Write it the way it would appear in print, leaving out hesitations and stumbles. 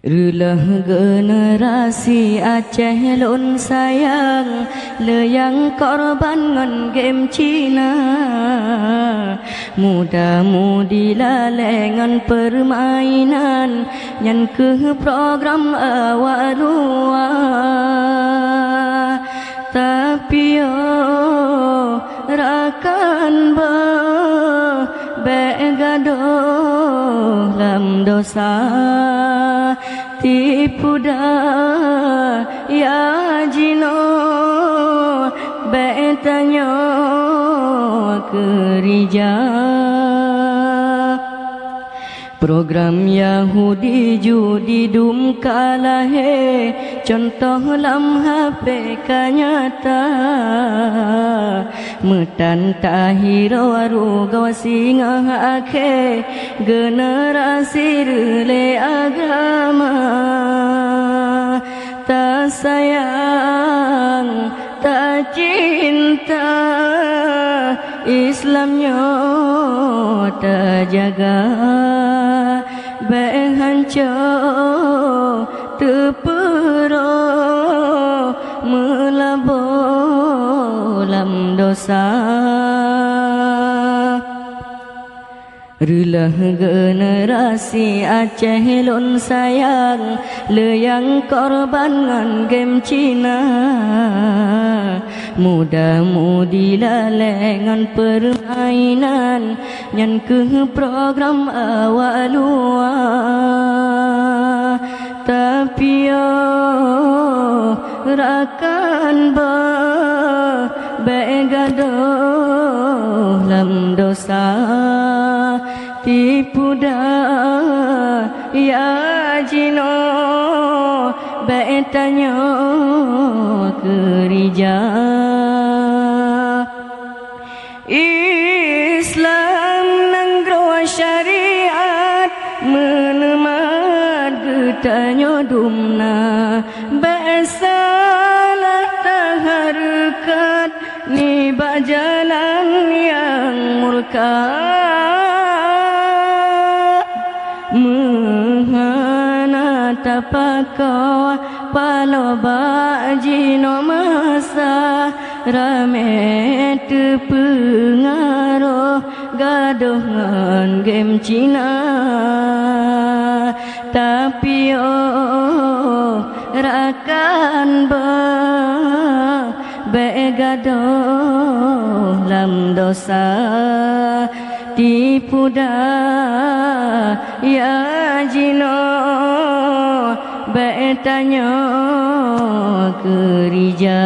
Rulah generasi Aceh lun sayang leyang korban ngon game Cina muda-mudi lalengan permainan nyan ke program awak lua tapi rakan begadoh lam dosa tipu daya jino betanya kerja program Yahudi judi dum kalah contoh lam HP kanyata metan tahiro waru gawasinga ake generasi rele agama tak sayang tak cinta Islamnya tak jaga hancur terpero melabur dalam dosa Rulah generasi Aceh lun sayang leyang korban ngan game Cina muda-mudi lalengan permainan nyan ke program awak lua tapi rakan begadoh lam dosa tipu daya jino betanya kerja Islam nanggro syariat menemat getanya dumna besalah taharkat ni bajalan yang murka menghana tapakau paloba jino masa rame terpengaruh gaduh ngan game Cina tapi rakan begadoh lam dosa tipu daya jino betanya kerja